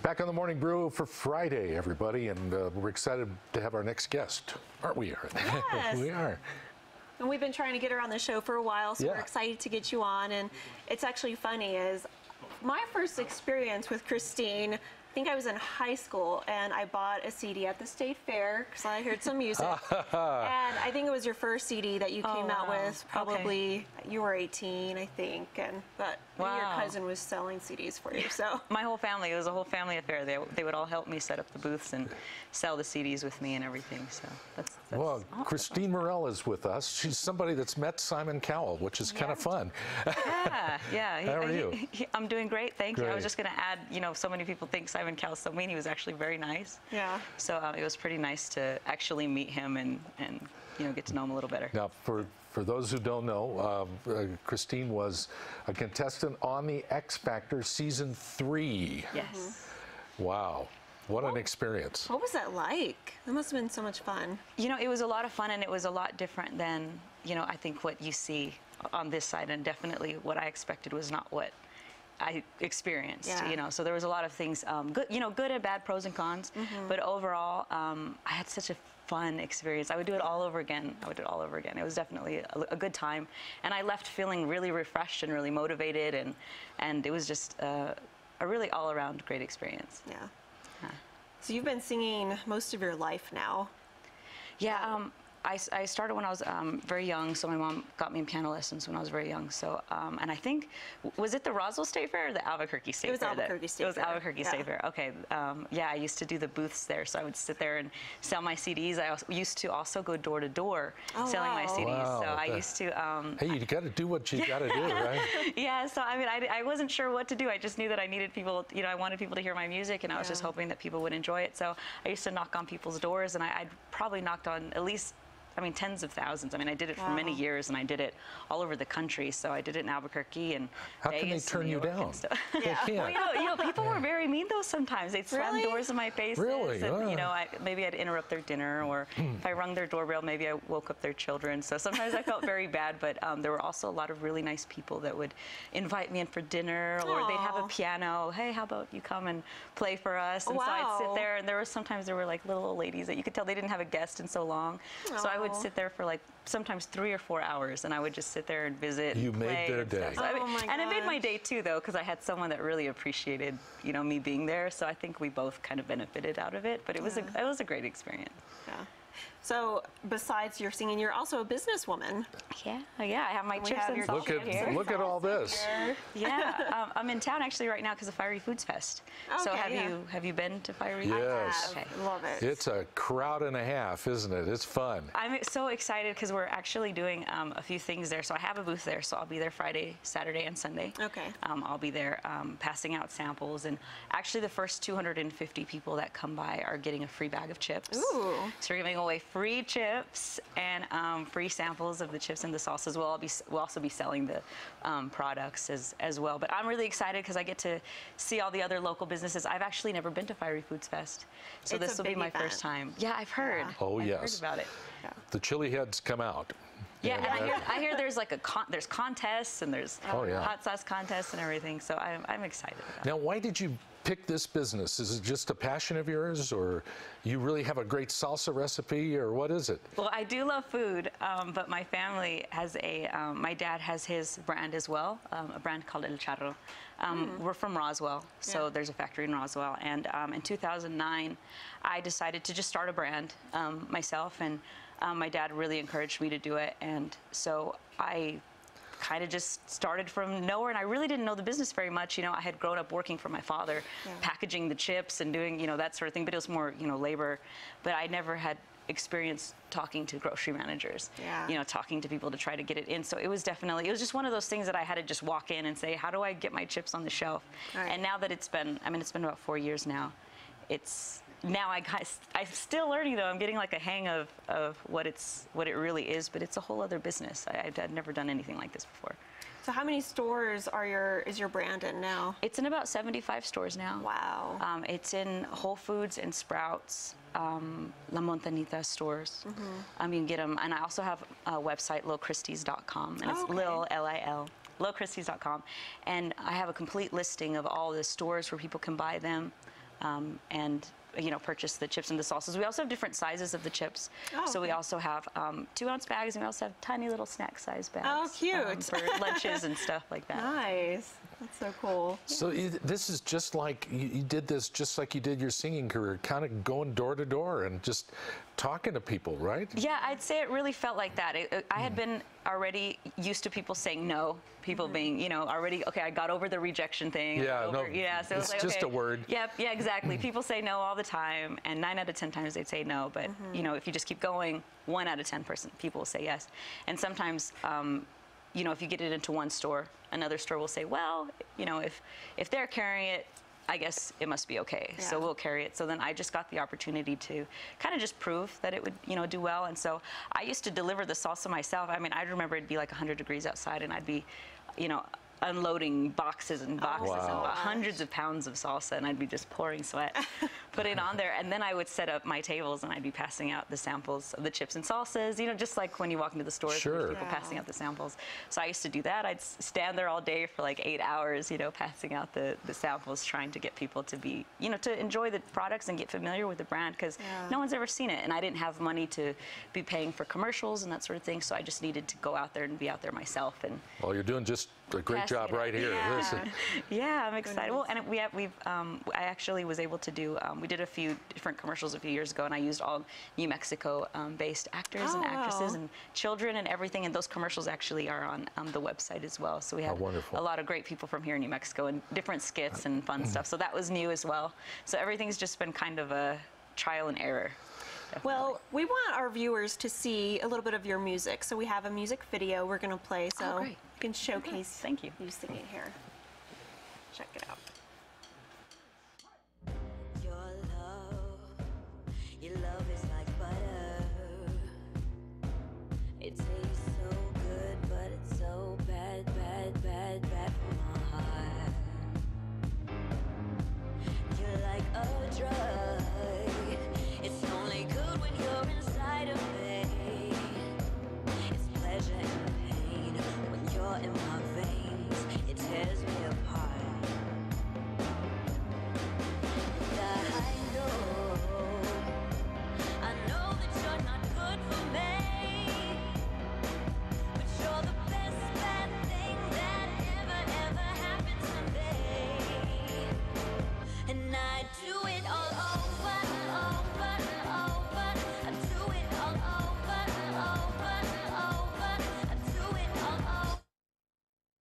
Back on the Morning Brew for Friday, everybody, and we're excited to have our next guest, aren't we, Erin? Yes. We are. And we've been trying to get her on the show for a while, so we're excited to get you on. And it's actually funny, is my first experience with Kristine, I think I was in high school, and I bought a CD at the State Fair because I heard some music. And I think it was your first CD that you came out with. Probably you were 18, I think, but maybe your cousin was selling CDs for you. So my whole family, it was a whole family affair. They would all help me set up the booths and sell the CDs with me and everything. So that's well, awesome. Kristine Mirelle is with us. She's somebody that's met Simon Cowell, which is kind of fun. Yeah. How are you? I'm doing great, thank you. I was just going to add, so many people think Simon Cowell's so mean. He was actually very nice. Yeah. So it was pretty nice to actually meet him and get to know him a little better. Now, for those who don't know, Kristine was a contestant on the X Factor Season 3. Yes. Wow. What an experience. What was that like? That must have been so much fun. It was a lot of fun, and it was a lot different than, I think what you see on this side, and definitely what I expected was not what I experienced. So there was a lot of things, good and bad, pros and cons, but overall, I had such a fun experience. I would do it all over again. It was definitely a good time, and I left feeling really refreshed and really motivated, and it was just a really all-around great experience. Yeah. So you've been singing most of your life now. Yeah. I started when I was very young, so my mom got me in piano lessons when I was very young. So, and I think, was it the Roswell State Fair or the Albuquerque State Fair? It was Albuquerque State Fair. It was Albuquerque State Fair. Okay. Yeah, I used to do the booths there, so I would sit there and sell my CDs. I used to also go door to door selling my CDs. Wow. So I used to. Hey, you got to do what you got to do, right? Yeah. So I mean, I wasn't sure what to do. I just knew that I needed people. I wanted people to hear my music, and I was just hoping that people would enjoy it. So I used to knock on people's doors, and I'd probably knocked on at least, tens of thousands. I did it for many years, and I did it all over the country. So I did it in Albuquerque and How Vegas can they turn you down? They can't. Well, people were very mean though sometimes. They'd slam doors in my face. Really? And, maybe I'd interrupt their dinner, or if I rung their doorbell, maybe I woke up their children. So sometimes I felt very bad, but there were also a lot of really nice people that would invite me in for dinner, or they'd have a piano. Hey, how about you come and play for us? And so I'd sit there, and sometimes there were like little old ladies that you could tell they didn't have a guest in so long. So I would sit there for like sometimes 3 or 4 hours, and I would just sit there and visit. You made their day. So and it made my day too, though, because I had someone that really appreciated, me being there. So I think we both kind of benefited out of it. But it was a great experience. Yeah. So besides your singing, you're also a businesswoman. Yeah. I have my chips and salsa here. Look at all this. Yeah. I'm in town actually right now because of Fiery Foods Fest. So have you been to Fiery Foods? Yes. Okay. Love it. It's a crowd and a half, isn't it? It's fun. I'm so excited because we're actually doing a few things there. So I have a booth there, so I'll be there Friday, Saturday, and Sunday. Okay. I'll be there passing out samples, and actually the first 250 people that come by are getting a free bag of chips. Ooh. So we're giving away free chips and free samples of the chips and the sauces. We'll also be selling the products as well. But I'm really excited because I get to see all the other local businesses. I've actually never been to Fiery Foods Fest, so this will be my first time. Yeah, I've heard. Oh, I've yes. heard about it. Yeah. The chili heads come out. Yeah, and I hear there's like there's contests, and there's hot sauce contests and everything. So I'm excited about it. Now, why did you pick this business? Is it just a passion of yours, or you really have a great salsa recipe, or what is it? Well, I do love food, but my family has my dad has his brand as well, a brand called El Charro. We're from Roswell, so there's a factory in Roswell. And in 2009, I decided to just start a brand myself, and my dad really encouraged me to do it. And so I kind of just started from nowhere, and I really didn't know the business very much. I had grown up working for my father, packaging the chips and doing, that sort of thing, but it was more, labor. But I never had experience talking to grocery managers, talking to people to try to get it in. So it was just one of those things that I had to just walk in and say, how do I get my chips on the shelf? Right. And now that it's been about 4 years now, I'm still learning, though. I'm getting like a hang of what it really is, but it's a whole other business. I'd never done anything like this before. So how many stores is your brand in now? It's in about 75 stores now. Wow. It's in Whole Foods and Sprouts, La Montanita stores. You can get them, and I also have a website, lilchristies.com, and it's Lil, L-I-L, lilchristies.com, and I have a complete listing of all the stores where people can buy them. and purchase the chips and the salsas. We also have different sizes of the chips. Oh, so we okay. also have 2-ounce bags, and we also have tiny little snack size bags. Oh, cute. For lunches and stuff like that. Nice. That's so cool. So this is just like, you did this just like you did your singing career, kind of going door to door and just talking to people, right? Yeah, I'd say it really felt like that. I had been already used to people saying no, people being, already, okay, I got over the rejection thing. Yeah, no, yeah, so it was it's like, just okay, a word. Yeah, exactly. People say no all the time, and 9 out of 10 times they'd say no, but, if you just keep going, 1 out of 10 people will say yes. And sometimes, if you get it into one store, another store will say, well, if they're carrying it, I guess it must be okay. Yeah. So we'll carry it. So then I just got the opportunity to kind of just prove that it would, do well. And so I used to deliver the salsa myself. I mean, I remember it'd be like 100 degrees outside, and I'd be, unloading boxes and boxes and hundreds of pounds of salsa, and I'd be just pouring sweat, putting it on there, and then I would set up my tables and I'd be passing out the samples of the chips and salsas, just like when you walk into the stores, Sure. there's people passing out the samples. So I used to do that. I'd stand there all day for like 8 hours, passing out the samples, trying to get people to be, to enjoy the products and get familiar with the brand, because no one's ever seen it, and I didn't have money to be paying for commercials and that sort of thing, so I just needed to go out there and be out there myself. And Well, you're doing just a great job right here. Yeah. Listen. yeah, I'm excited. Well, and I actually was able to do, we did a few different commercials a few years ago, and I used all New Mexico based actors and actresses and children and everything, and those commercials actually are on the website as well. So we have wonderful. a lot of great people from here in New Mexico and different skits and fun stuff. So that was new as well. So everything's just been kind of a trial and error. Definitely. Well, we want our viewers to see a little bit of your music. So we have a music video we're going to play. So great. you can showcase Thank you. you singing here. Check it out. Your love is like butter. It tastes so good, but it's so bad, bad, bad, bad for my heart. You're like a drug. It's only good when you're inside of me. It's pleasure and pain when you're in my veins. It tears me apart. I know that you're not good for me, but you're the best bad thing that ever happened to me. And I do it all over and over and over. I do it all over and over and over. I do it all over.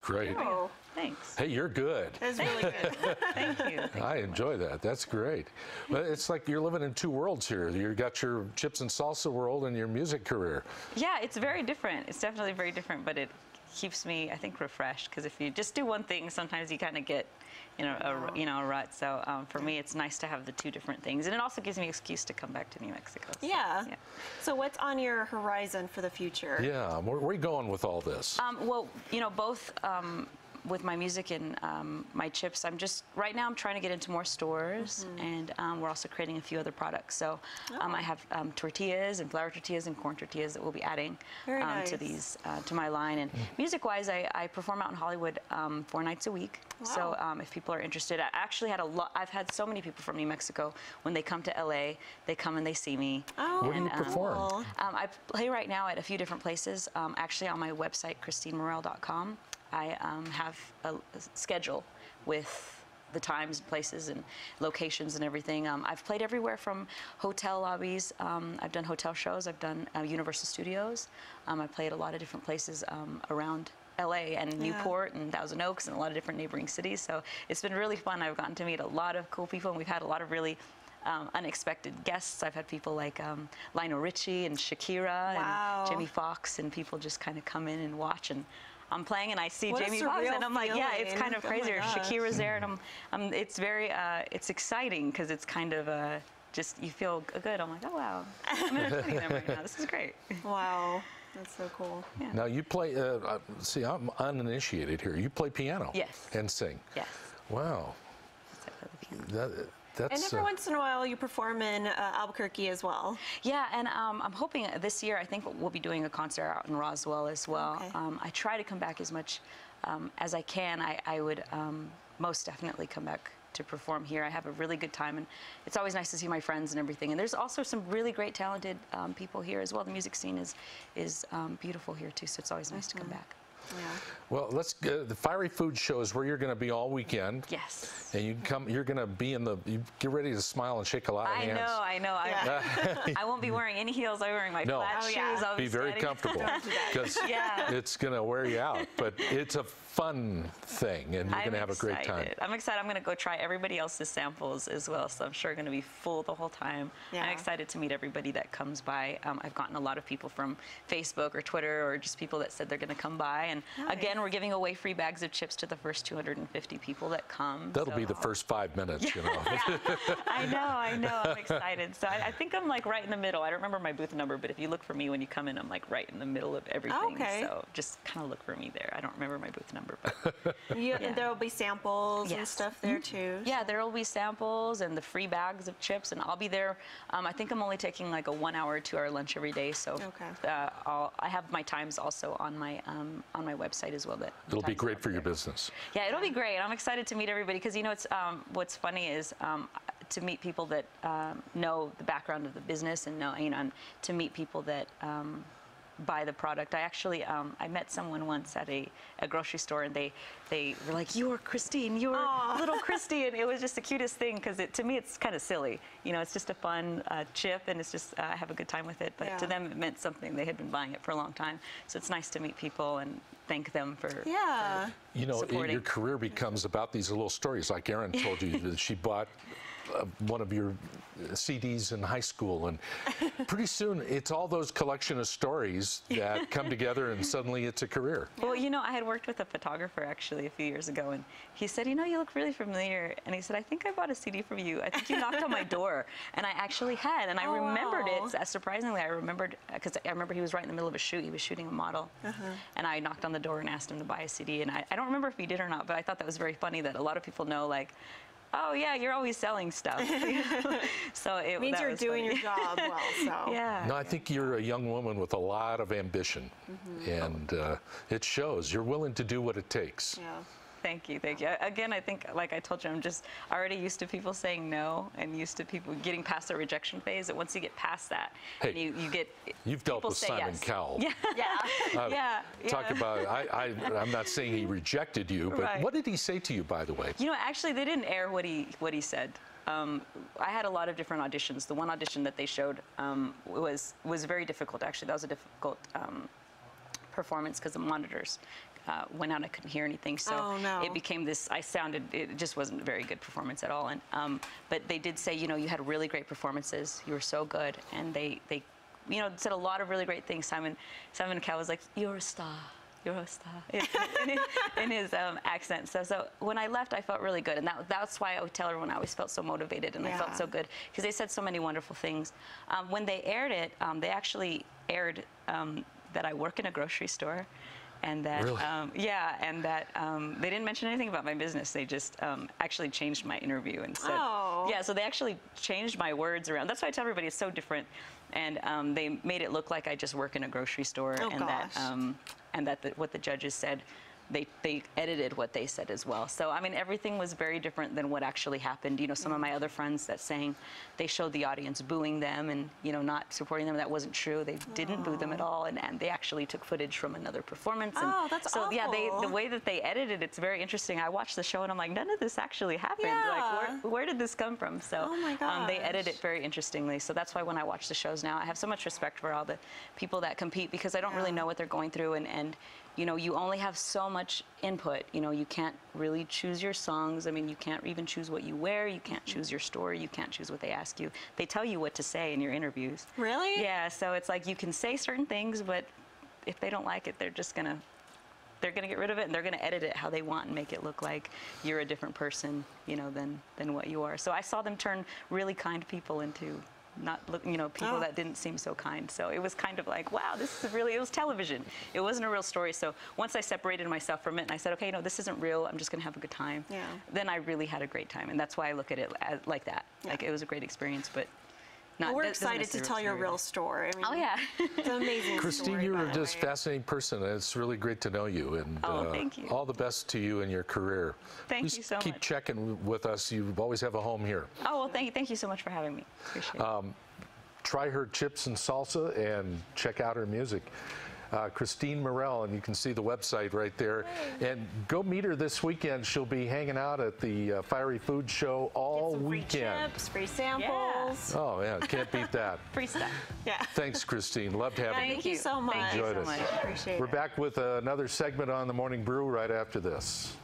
Great. Oh, Thanks. Hey, you're good. that's really good. Thank you. I enjoy that. That's great. But it's like you're living in two worlds here. You've got your chips and salsa world and your music career. Yeah, it's very different. It's definitely very different, but it keeps me, I think, refreshed, because if you just do one thing, sometimes you kind of get, a rut. So for me, it's nice to have the two different things, and it also gives me an excuse to come back to New Mexico. So, Yeah. So what's on your horizon for the future? Yeah, where are you going with all this? Well, both with my music and my chips, right now I'm trying to get into more stores, and we're also creating a few other products. So I have tortillas and flour tortillas and corn tortillas that we'll be adding Very nice. to these, to my line. And music-wise, I perform out in Hollywood 4 nights a week. Wow. So if people are interested, I actually had I've had so many people from New Mexico, when they come to LA, they come and they see me. Oh, Where do you perform? cool. I play right now at a few different places. Actually, on my website, KristineMirelle.com, I have a schedule with the times, places, and locations and everything. I've played everywhere from hotel lobbies. I've done hotel shows. I've done Universal Studios. I played a lot of different places around LA and Newport and Thousand Oaks and a lot of different neighboring cities. So it's been really fun. I've gotten to meet a lot of cool people, and we've had a lot of really unexpected guests. I've had people like Lionel Richie and Shakira and Jamie Foxx, and people just kind of come in and watch, and I'm playing and I see What a Jamie Foxx, and I'm like, yeah, it's feeling. kind of Oh my crazy. Or gosh. Shakira's there, and it's very, it's exciting, because it's kind of just, you feel good. I'm like, oh wow, I'm entertaining them right now. This is great. Wow. That's so cool. Yeah. Now you play, see, I'm uninitiated here. You play piano. Yes. And sing. Yes. Wow. That's it for the piano. That's And every once in a while, you perform in Albuquerque as well. Yeah, and I'm hoping this year, I think we'll be doing a concert out in Roswell as well. Okay. I try to come back as much as I can. I would most definitely come back to perform here. I have a really good time, and it's always nice to see my friends and everything. And there's also some really great, talented people here as well. The music scene is beautiful here too, so it's always nice to come back. Yeah. Well, let's the Fiery Food Show is where you're going to be all weekend. Yes. And you can come. You're going to be in the. You get ready to smile and shake a lot of hands. I know. I won't be wearing any heels. I'll be wearing my flat shoes. I'll be very comfortable because it's going to wear you out. But it's a fun thing, and you're going to have a great time. I'm excited. I'm going to go try everybody else's samples as well. So I'm sure going to be full the whole time. Yeah. I'm excited to meet everybody that comes by. I've gotten a lot of people from Facebook or Twitter, or just people that said they're going to come by. And again, we're giving away free bags of chips to the first 250 people that come. That'll be the first 5 minutes, you know. I know. I'm excited. So I think I'm like right in the middle. I don't remember my booth number, but if you look for me when you come in, I'm like right in the middle of everything. Okay. So just kind of look for me there. I don't remember my booth number, but There will be samples and stuff there too. yeah, there will be samples and the free bags of chips, and I'll be there. I think I'm only taking like a 1 hour, 2 hour lunch every day. So I have my times also on my website as well. It'll be great for your business. Yeah, it'll be great. I'm excited to meet everybody because, you know, it's what's funny is to meet people that know the background of the business and know, you know, and to meet people that buy the product. I actually I met someone once at a grocery store, and they were like, "You're Kristine, you're little Kristine." It was just the cutest thing because to me it's kind of silly. You know, it's just a fun chip, and it's just I have a good time with it. But to them it meant something. They had been buying it for a long time, so it's nice to meet people and thank them for you know, supporting. your career becomes about these little stories. Like Erin told you that she bought one of your CDs in high school, and pretty soon it's all those collection of stories that come together, and suddenly it's a career. Well, you know, I had worked with a photographer actually a few years ago, and he said, "You know, you look really familiar." And he said, "I think I bought a CD from you. I think you knocked on my door." And I actually had, and I remembered it. Surprisingly, I remembered because I remember he was right in the middle of a shoot. He was shooting a model, and I knocked on the door and asked him to buy a CD. And I don't remember if he did or not, but I thought that was very funny that a lot of people know, like, "Oh yeah, you're always selling stuff." So it means you're doing your job well. So yeah. No, I think you're a young woman with a lot of ambition, and it shows. You're willing to do what it takes. Yeah. Thank you. Again, I think, like I told you, I'm just already used to people saying no and used to people getting past the rejection phase. That once you get past that, and you get you've dealt with Simon Cowell. Talk about. I'm not saying he rejected you, but what did he say to you, by the way? You know, actually, they didn't air what he said. I had a lot of different auditions. The one audition that they showed was very difficult. Actually, that was a difficult performance because the monitors went out. I couldn't hear anything, so it became this. It just wasn't a very good performance at all. And but they did say, you know, you had really great performances. You were so good, and they you know, said a lot of really great things. Simon Cowell was like, "You're a star. You're a star," in his accent. So when I left, I felt really good, and that's why I would tell everyone I always felt so motivated, and I felt so good because they said so many wonderful things. When they aired it, they actually aired that I work in a grocery store. And that, and that they didn't mention anything about my business. They just actually changed my interview and said, so they actually changed my words around. That's why I tell everybody it's so different. And they made it look like I just work in a grocery store, and that what the judges said, they edited what they said as well. So, I mean, everything was very different than what actually happened. You know, some of my other friends that sang, they showed the audience booing them and, you know, not supporting them. That wasn't true. They didn't boo them at all, and they actually took footage from another performance. And that's so, awful. yeah, the way that they edited it's very interesting. I watched the show and I'm like, none of this actually happened. Like, where did this come from? So, they edit it very interestingly. So that's why when I watch the shows now, I have so much respect for all the people that compete because I don't really know what they're going through, and you know, you only have so much input. You know, you can't really choose your songs. I mean, you can't even choose what you wear. You can't choose your story. You can't choose what they ask you. They tell you what to say in your interviews. Really? Yeah, so it's like you can say certain things, but if they don't like it, they're gonna get rid of it, and they're gonna edit it how they want and make it look like you're a different person, you know, than what you are. So I saw them turn really kind people into people that didn't seem so kind. So it was kind of like, wow, this is it was television. It wasn't a real story. So once I separated myself from it and I said, okay, no, this isn't real. I'm just going to have a good time. Then I really had a great time. And that's why I look at it like that. Like it was a great experience, but not. Well, we're doesn't excited to necessarily tell your story. real story. I mean, Oh yeah. it's an amazing Kristine, story, you're by the just a way. fascinating person, and it's really great to know you. And Oh, thank you. all the best to you in your career. Thank Please you so keep much. checking with us. You always have a home here. Oh well, thank you so much for having me. Appreciate it. Try her chips and salsa and check out her music. Kristine Mirelle, and you can see the website right there. And go meet her this weekend. She'll be hanging out at the Fiery Food Show all Get some free weekend. chips, free samples. Oh, yeah, can't beat that. Free stuff. Yeah. Thanks, Kristine. Loved having you. Thank you so much. Thank you Enjoyed so it. much. Appreciate We're it. back with another segment on the Morning Brew right after this.